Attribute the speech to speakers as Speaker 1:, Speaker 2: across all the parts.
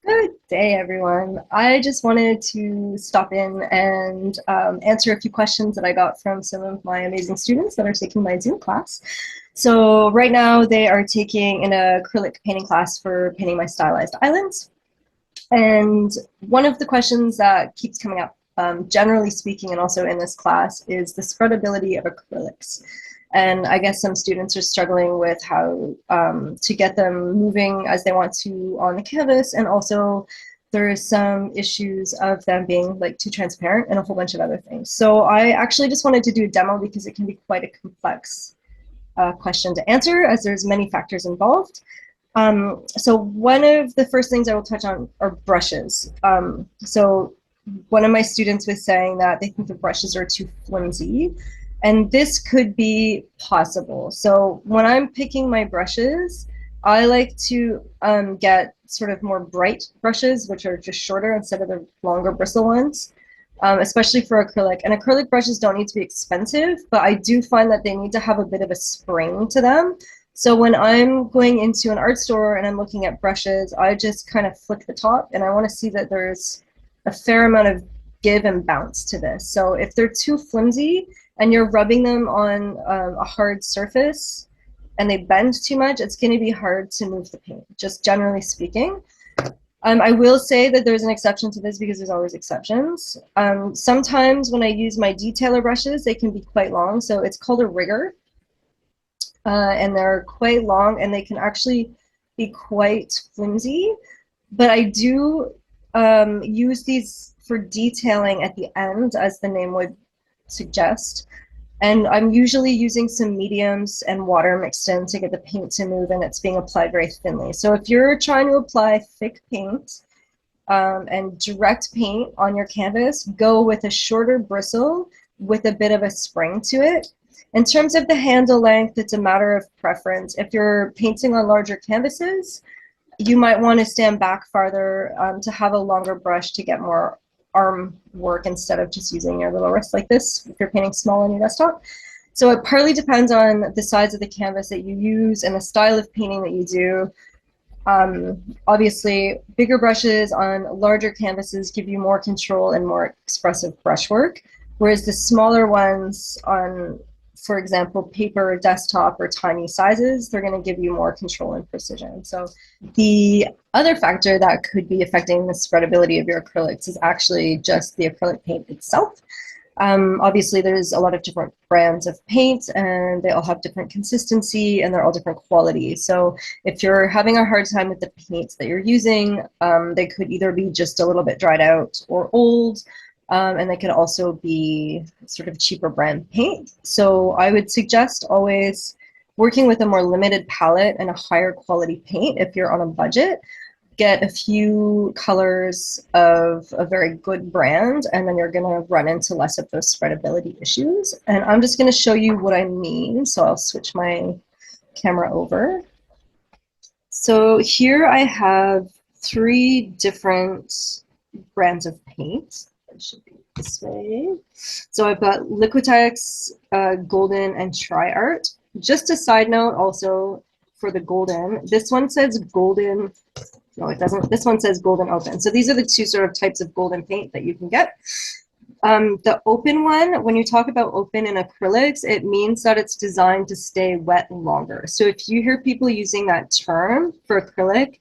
Speaker 1: Good day, everyone. I just wanted to stop in and answer a few questions that I got from some of my amazing students that are taking my Zoom class. So right now they are taking an acrylic painting class for painting my stylized islands. And one of the questions that keeps coming up, generally speaking, and also in this class, is the spreadability of acrylics. And I guess some students are struggling with how to get them moving as they want to on the canvas, and also there's some issues of them being like too transparent and a whole bunch of other things. So I actually just wanted to do a demo because it can be quite a complex question to answer as there's many factors involved. So one of the first things I will touch on are brushes. So one of my students was saying that they think the brushes are too flimsy, and this could be possible. So when I'm picking my brushes, I like to get sort of more bright brushes, which are just shorter instead of the longer bristle ones, especially for acrylic. And acrylic brushes don't need to be expensive, but I do find that they need to have a bit of a spring to them. So when I'm going into an art store and I'm looking at brushes, I just kind of flick the top, and I want to see that there's a fair amount of give and bounce to this. So if they're too flimsy and you're rubbing them on a hard surface and they bend too much, it's going to be hard to move the paint, just generally speaking. I will say that there's an exception to this because there's always exceptions. Sometimes when I use my detailer brushes, they can be quite long. So it's called a rigger, and they're quite long, and they can actually be quite flimsy. But I do use these for detailing at the end, as the name would suggest. And I'm usually using some mediums and water mixed in to get the paint to move, and it's being applied very thinly. So if you're trying to apply thick paint and direct paint on your canvas, go with a shorter bristle with a bit of a spring to it. In terms of the handle length, it's a matter of preference. If you're painting on larger canvases, you might want to stand back farther to have a longer brush to get more arm work instead of just using your little wrist like this if you're painting small on your desktop. So it partly depends on the size of the canvas that you use and the style of painting that you do. Obviously, bigger brushes on larger canvases give you more control and more expressive brushwork, whereas the smaller ones on, for example, paper, desktop, or tiny sizes, they're going to give you more control and precision. So the other factor that could be affecting the spreadability of your acrylics is actually just the acrylic paint itself. Obviously, there's a lot of different brands of paint, and they all have different consistency, and they're all different quality. So if you're having a hard time with the paints that you're using, they could either be just a little bit dried out or old, and they could also be sort of cheaper brand paint. So I would suggest always working with a more limited palette and a higher quality paint if you're on a budget. Get a few colors of a very good brand, and then you're going to run into less of those spreadability issues. And I'm just going to show you what I mean. So I'll switch my camera over. So here I have three different brands of paint. It should be this way. So I've got Liquitex, Golden, and TriArt. Just a side note also for the Golden, this one says Golden. No, it doesn't. This one says Golden Open. So these are the two sort of types of golden paint that you can get. The open one, when you talk about open in acrylics, it means that it's designed to stay wet longer. So if you hear people using that term for acrylic,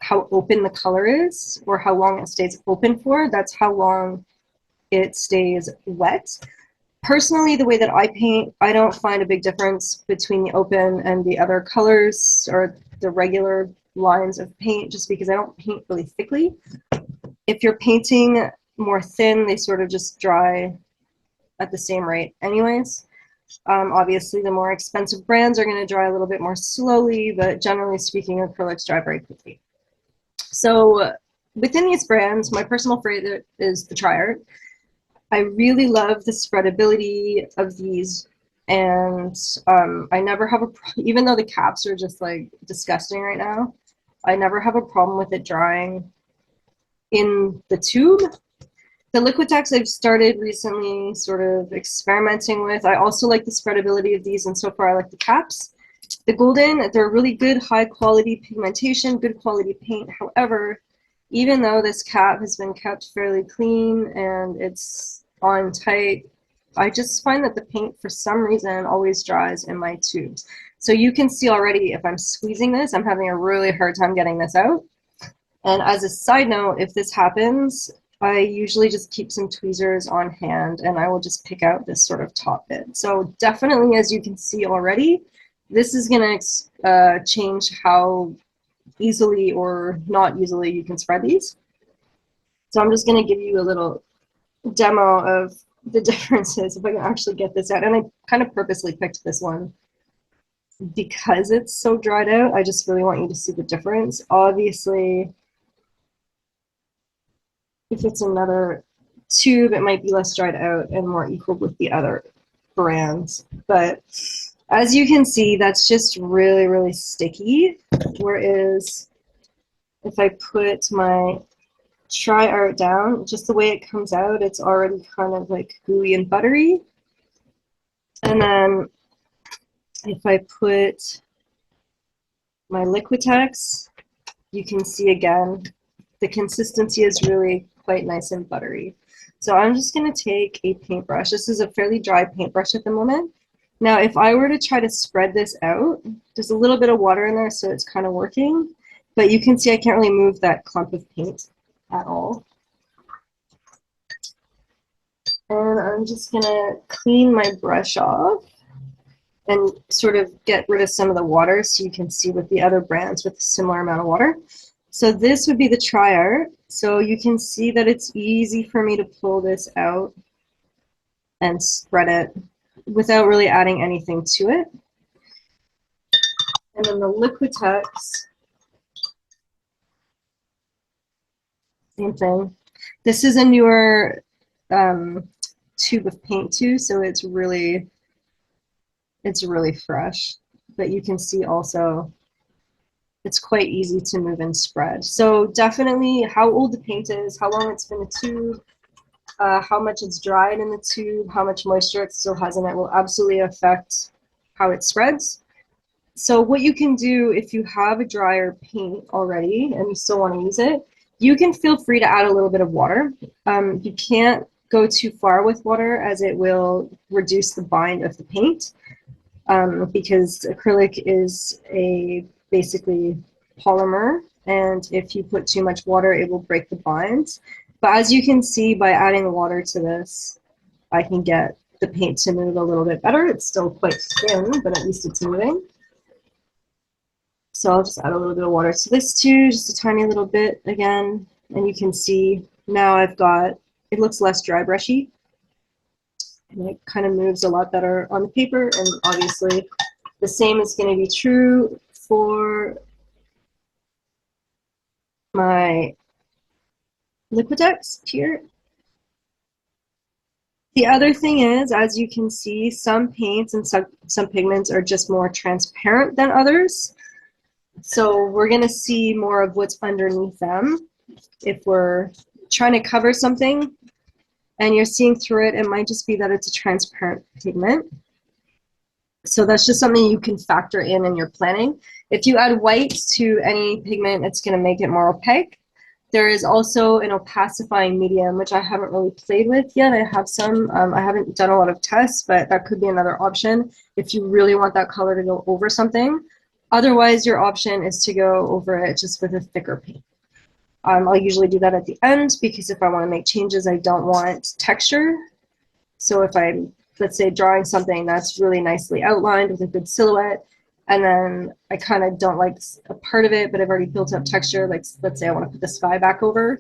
Speaker 1: how open the color is or how long it stays open for, that's how long it stays wet. Personally, the way that I paint, I don't find a big difference between the open and the other colors or the regular lines of paint, just because I don't paint really thickly. If you're painting more thin, they sort of just dry at the same rate anyways. Obviously, the more expensive brands are going to dry a little bit more slowly, but generally speaking, acrylics dry very quickly. So within these brands, my personal favorite is the TriArt. I really love the spreadability of these, and I never have a even though the caps are just like disgusting right now, I never have a problem with it drying in the tube. The Liquitex I've started recently sort of experimenting with. I also like the spreadability of these, and so far I like the caps. The golden, they're really good, high quality pigmentation, good quality paint. However, even though this cap has been kept fairly clean and it's on tight, I just find that the paint for some reason always dries in my tubes. So you can see already if I'm squeezing this, I'm having a really hard time getting this out. And as a side note, if this happens, I usually just keep some tweezers on hand and I will just pick out this sort of top bit. So definitely, as you can see already, this is going to change how easily or not easily you can spread these. So I'm just going to give you a little demo of the differences if I can actually get this out. And I kind of purposely picked this one because it's so dried out. I just really want you to see the difference. Obviously, if it's another tube, it might be less dried out and more equal with the other brands. But as you can see, that's just really, really sticky. Whereas if I put my Try Art down, just the way it comes out, it's already kind of like gooey and buttery. And then if I put my Liquitex, you can see again, the consistency is really quite nice and buttery. So I'm just going to take a paintbrush. This is a fairly dry paintbrush at the moment. Now, if I were to try to spread this out, there's a little bit of water in there, so it's kind of working. But you can see I can't really move that clump of paint at all. And I'm just going to clean my brush off and sort of get rid of some of the water so you can see with the other brands with a similar amount of water. So this would be the Try Art. So you can see that it's easy for me to pull this out and spread it without really adding anything to it. And then the Liquitex, same thing. This is a newer tube of paint too, so it's really fresh. But you can see also it's quite easy to move and spread. So definitely how old the paint is, how long it's been a tube, how much it's dried in the tube, how much moisture it still has in it will absolutely affect how it spreads. So what you can do if you have a drier paint already and you still want to use it, you can feel free to add a little bit of water. You can't go too far with water as it will reduce the bind of the paint because acrylic is a basically polymer, and if you put too much water it will break the binds. But as you can see, by adding water to this, I can get the paint to move a little bit better. It's still quite thin, but at least it's moving. So I'll just add a little bit of water to this too, just a tiny little bit again, and you can see now I've got, it looks less dry brushy and it kind of moves a lot better on the paper. And obviously the same is going to be true for my Liquitex here. The other thing is, as you can see, some paints and some pigments are just more transparent than others. So we're going to see more of what's underneath them. If we're trying to cover something and you're seeing through it, it might just be that it's a transparent pigment. So that's just something you can factor in your planning. If you add white to any pigment, it's going to make it more opaque. There is also an opacifying medium, which I haven't really played with yet. I have some. I haven't done a lot of tests, but that could be another option if you really want that color to go over something. Otherwise, your option is to go over it just with a thicker paint. I'll usually do that at the end because if I want to make changes, I don't want texture. So if I'm, let's say, drawing something that's really nicely outlined with a good silhouette, and then I kind of don't like a part of it, but I've already built up texture, like let's say I want to put the sky back over,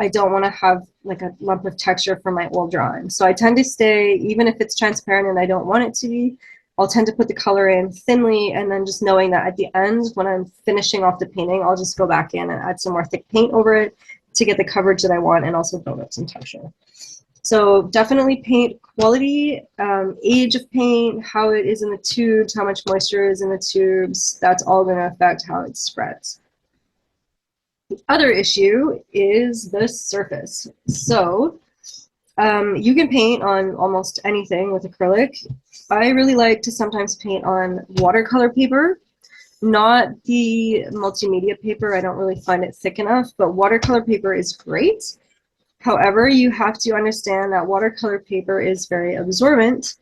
Speaker 1: I don't want to have like a lump of texture from my old drawing. So I tend to stay, even if it's transparent and I don't want it to be, I'll tend to put the color in thinly, and then just knowing that at the end, when I'm finishing off the painting, I'll just go back in and add some more thick paint over it to get the coverage that I want and also build up some texture. So definitely paint quality, age of paint, how it is in the tubes, how much moisture is in the tubes, that's all going to affect how it spreads. The other issue is the surface. So you can paint on almost anything with acrylic. I really like to sometimes paint on watercolor paper, not the multimedia paper. I don't really find it thick enough, but watercolor paper is great. However, you have to understand that watercolor paper is very absorbent.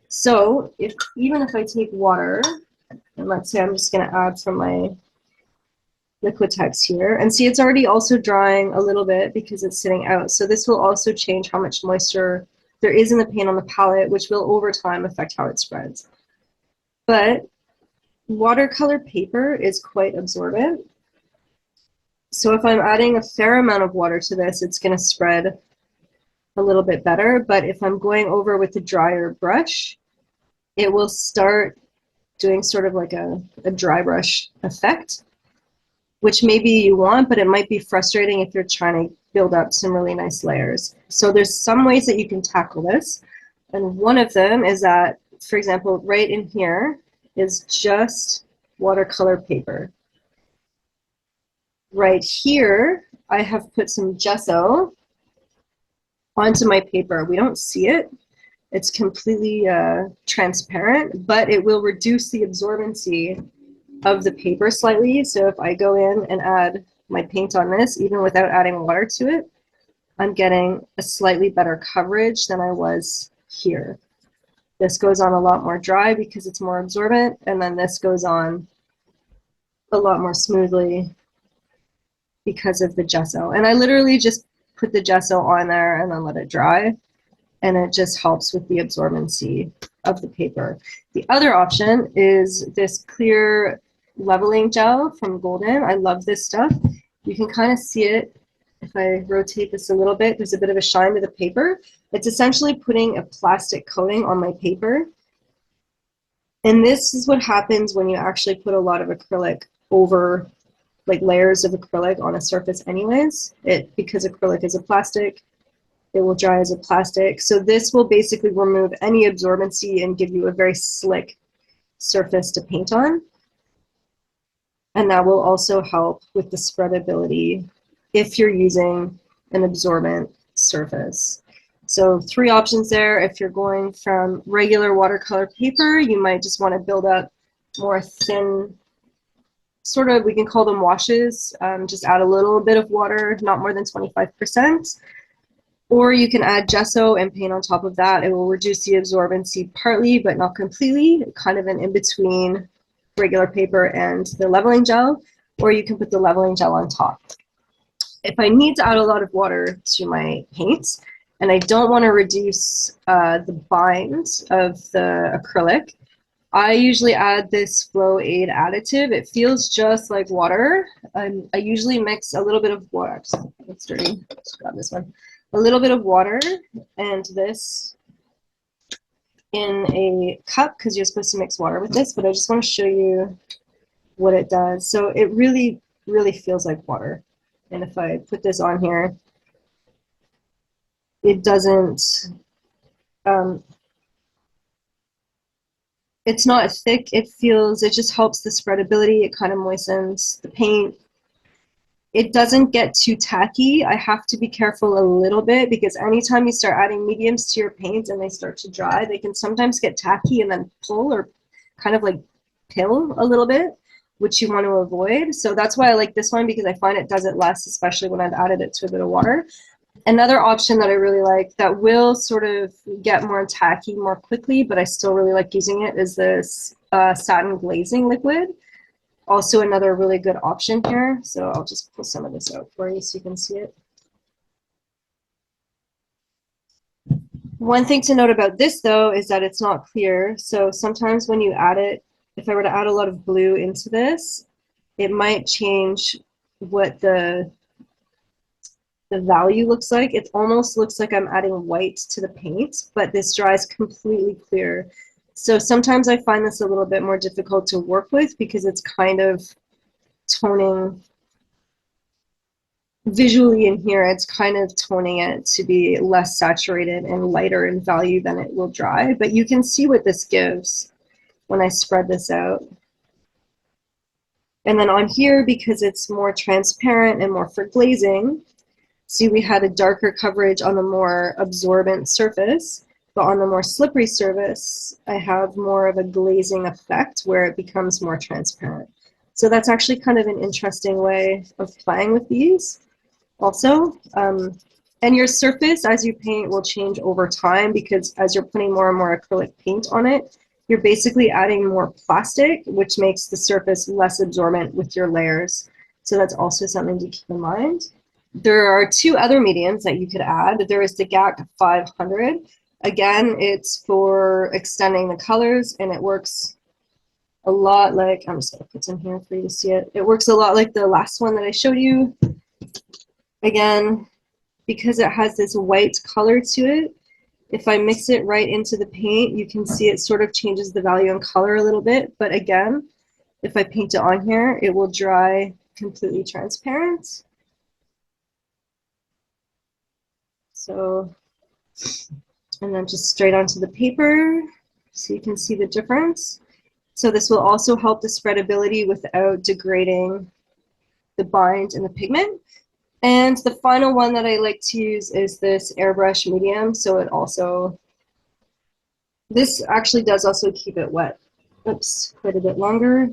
Speaker 1: So even if I take water, and let's say I'm just going to add from my Liquitex here, and see it's already also drying a little bit because it's sitting out. So this will also change how much moisture there is in the paint on the palette, which will over time affect how it spreads. But watercolor paper is quite absorbent. So if I'm adding a fair amount of water to this, it's going to spread a little bit better. But if I'm going over with the drier brush, it will start doing sort of like a dry brush effect, which maybe you want, but it might be frustrating if you're trying to build up some really nice layers. So there's some ways that you can tackle this. And one of them is that, for example, right in here is just watercolor paper. Right here, I have put some gesso onto my paper. We don't see it. It's completely transparent, but it will reduce the absorbency of the paper slightly. So if I go in and add my paint on this, even without adding water to it, I'm getting a slightly better coverage than I was here. This goes on a lot more dry because it's more absorbent, and then this goes on a lot more smoothly because of the gesso. And I literally just put the gesso on there and then let it dry, and it just helps with the absorbency of the paper. The other option is this clear leveling gel from Golden. I love this stuff. You can kind of see it if I rotate this a little bit. There's a bit of a shine to the paper. It's essentially putting a plastic coating on my paper. And this is what happens when you actually put a lot of acrylic over, like layers of acrylic on a surface anyways. Because acrylic is a plastic, it will dry as a plastic. So this will basically remove any absorbency and give you a very slick surface to paint on. And that will also help with the spreadability if you're using an absorbent surface. So 3 options there. If you're going from regular watercolor paper, you might just want to build up more thin, sort of, we can call them washes. Just add a little bit of water, not more than 25%. Or you can add gesso and paint on top of that. It will reduce the absorbency partly, but not completely, kind of an in-between regular paper and the leveling gel, or you can put the leveling gel on top. If I need to add a lot of water to my paint, and I don't want to reduce the bind of the acrylic, I usually add this Flow Aid additive. It feels just like water. I usually mix a little bit of water. It's dirty. Let's grab this one. A little bit of water and this in a cup, because you're supposed to mix water with this, but I just want to show you what it does. So it really, really feels like water. And if I put this on here, it doesn't, it's not thick. It just helps the spreadability. It kind of moistens the paint. It doesn't get too tacky. I have to be careful a little bit because anytime you start adding mediums to your paint and they start to dry, they can sometimes get tacky and then pull or kind of like pill a little bit, which you want to avoid. So that's why I like this one, because I find it does it less, especially when I've added it to a bit of water. Another option that I really like that will sort of get more tacky more quickly, but I still really like using it, is this satin glazing liquid. Also another really good option here. So I'll just pull some of this out for you so you can see it. One thing to note about this though is that it's not clear. So sometimes when you add it, if I were to add a lot of blue into this, it might change what the value looks like. It almost looks like I'm adding white to the paint, but this dries completely clear. So sometimes I find this a little bit more difficult to work with because it's kind of toning visually in here. It's kind of toning it to be less saturated and lighter in value than it will dry. But you can see what this gives when I spread this out. And then on here, because it's more transparent and more for glazing, see we had a darker coverage on the more absorbent surface. But on the more slippery surface, I have more of a glazing effect where it becomes more transparent. So that's actually kind of an interesting way of playing with these also. And your surface as you paint will change over time because as you're putting more and more acrylic paint on it, you're basically adding more plastic, which makes the surface less absorbent with your layers. So that's also something to keep in mind. There are two other mediums that you could add. There is the GAC 500. Again, it's for extending the colors, and it works a lot like, I'm just going to put some here for you to see it. It works a lot like the last one that I showed you. Again, because it has this white color to it, if I mix it right into the paint, you can see it sort of changes the value and color a little bit. But again, if I paint it on here, it will dry completely transparent. So, and then just straight onto the paper so you can see the difference. So this will also help the spreadability without degrading the bind and the pigment. And the final one that I like to use is this airbrush medium. So it also, this actually does also keep it wet. Oops, quite a bit longer.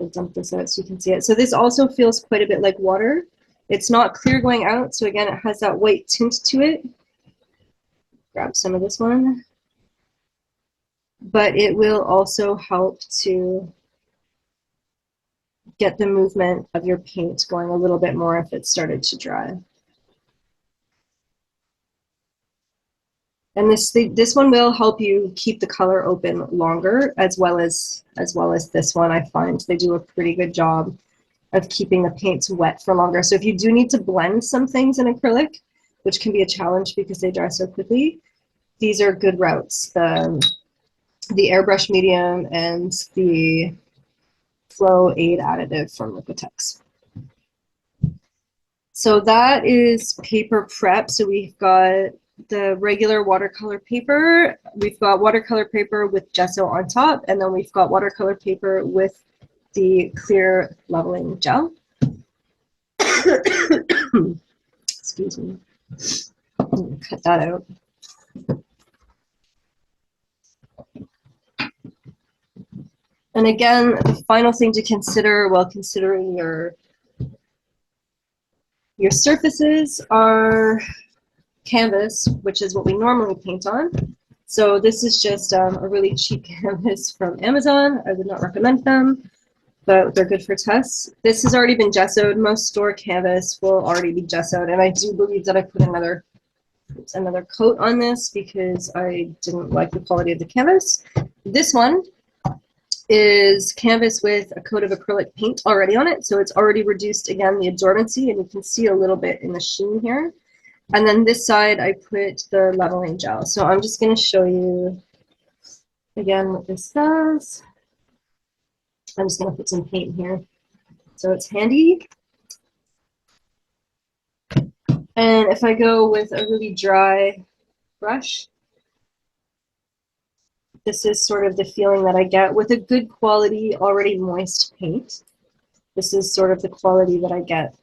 Speaker 1: I'll dump this out so you can see it. So this also feels quite a bit like water. It's not clear going out. So again, it has that white tint to it. Grab some of this one. But it will also help to get the movement of your paint going a little bit more if it started to dry. And this one will help you keep the color open longer, as well as this one. I find they do a pretty good job of keeping the paints wet for longer. So if you do need to blend some things in acrylic, which can be a challenge because they dry so quickly, these are good routes. The airbrush medium and the Flow Aid additive from Liquitex. So that is paper prep. So we've got the regular watercolor paper, we've got watercolor paper with gesso on top, and then we've got watercolor paper with the clear leveling gel. Excuse me. Cut that out. And again, the final thing to consider while considering your surfaces are canvas, which is what we normally paint on. So this is just a really cheap canvas from Amazon. I would not recommend them, but they're good for tests. This has already been gessoed. Most store canvas will already be gessoed, and I do believe that I put another coat on this because I didn't like the quality of the canvas. This one is canvas with a coat of acrylic paint already on it, so it's already reduced, again, the absorbency, and you can see a little bit in the sheen here. And then this side, I put the leveling gel. So I'm just going to show you again what this does. I'm just going to put some paint here so it's handy. And if I go with a really dry brush, this is sort of the feeling that I get with a good quality, already moist paint. This is sort of the quality that I get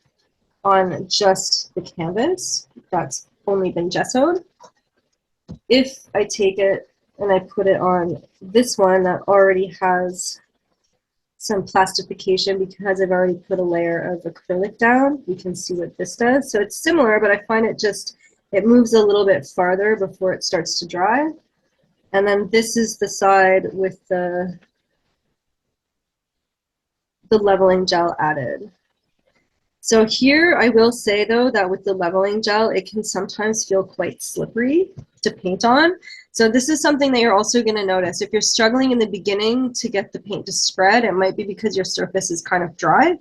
Speaker 1: on just the canvas that's only been gessoed. If I take it and I put it on this one that already has some plastification because I've already put a layer of acrylic down, you can see what this does. So it's similar, but I find it moves a little bit farther before it starts to dry. And then this is the side with the leveling gel added. So here I will say though that with the leveling gel, it can sometimes feel quite slippery to paint on. So this is something that you're also going to notice. If you're struggling in the beginning to get the paint to spread, it might be because your surface is kind of dry.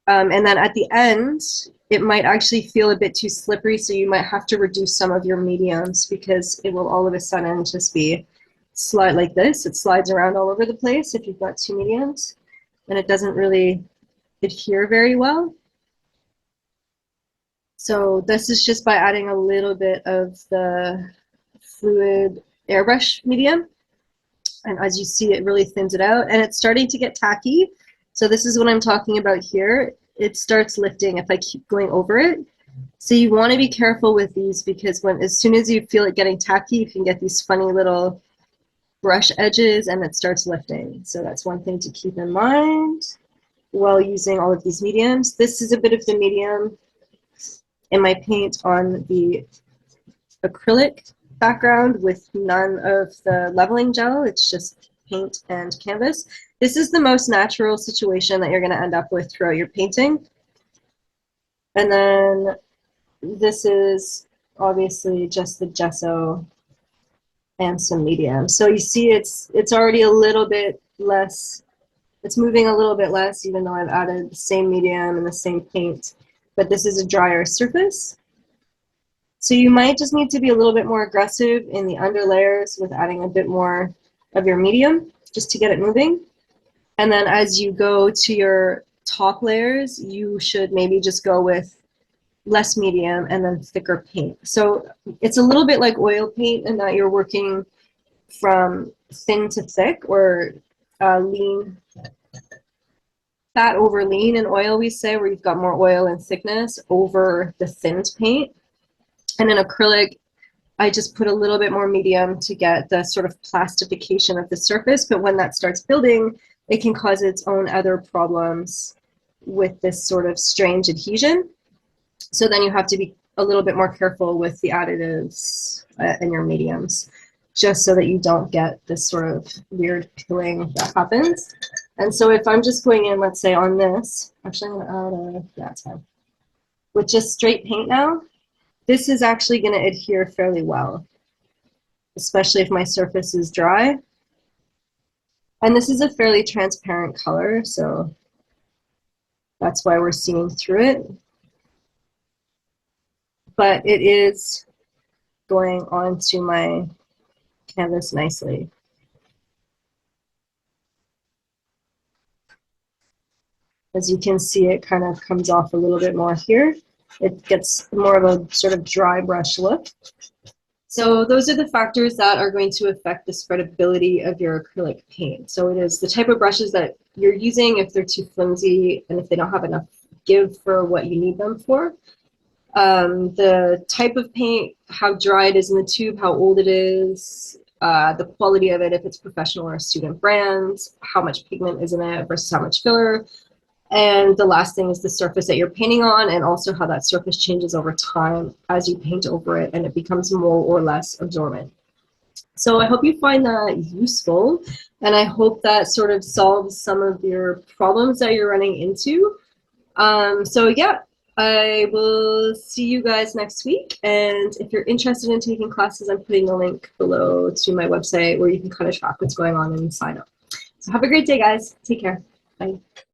Speaker 1: And then at the end, it might actually feel a bit too slippery, so you might have to reduce some of your mediums because it will all of a sudden just be slide like this. It slides around all over the place if you've got two mediums, and it doesn't really adhere very well. So this is just by adding a little bit of the fluid airbrush medium. And as you see, it really thins it out, and it's starting to get tacky. So this is what I'm talking about here. It starts lifting if I keep going over it. So you want to be careful with these because as soon as you feel it getting tacky, you can get these funny little brush edges and it starts lifting. So that's one thing to keep in mind while using all of these mediums. This is a bit of the medium in my paint on the acrylic background with none of the leveling gel. It's just paint and canvas. This is the most natural situation that you're going to end up with throughout your painting. And then this is obviously just the gesso and some medium. So you see it's already a little bit less, it's moving a little bit less even though I've added the same medium and the same paint, but this is a drier surface. So you might just need to be a little bit more aggressive in the under layers with adding a bit more of your medium just to get it moving. And then as you go to your top layers, you should maybe just go with less medium and then thicker paint. So it's a little bit like oil paint in that you're working from thin to thick, or lean, fat over lean in oil, we say, where you've got more oil and thickness over the thinned paint. And in acrylic, I just put a little bit more medium to get the sort of plastification of the surface, but when that starts building, it can cause its own other problems with this sort of strange adhesion. So then you have to be a little bit more careful with the additives in your mediums, just so that you don't get this sort of weird peeling that happens. And so if I'm just going in, let's say on this, actually I'm gonna add yeah, it's fine. With just straight paint now, this is actually gonna adhere fairly well, especially if my surface is dry. And this is a fairly transparent color, so that's why we're seeing through it. But it is going onto my canvas nicely. As you can see, it kind of comes off a little bit more here. It gets more of a sort of dry brush look. So those are the factors that are going to affect the spreadability of your acrylic paint. So it is the type of brushes that you're using, if they're too flimsy and if they don't have enough give for what you need them for. The type of paint, how dry it is in the tube, how old it is, the quality of it, if it's professional or student brands, how much pigment is in it versus how much filler. And the last thing is the surface that you're painting on, and also how that surface changes over time as you paint over it and it becomes more or less absorbent. So I hope you find that useful, and I hope that sort of solves some of your problems that you're running into. So yeah, I will see you guys next week, and if you're interested in taking classes, I'm putting a link below to my website where you can kind of track what's going on and sign up. So have a great day, guys. Take care. Bye.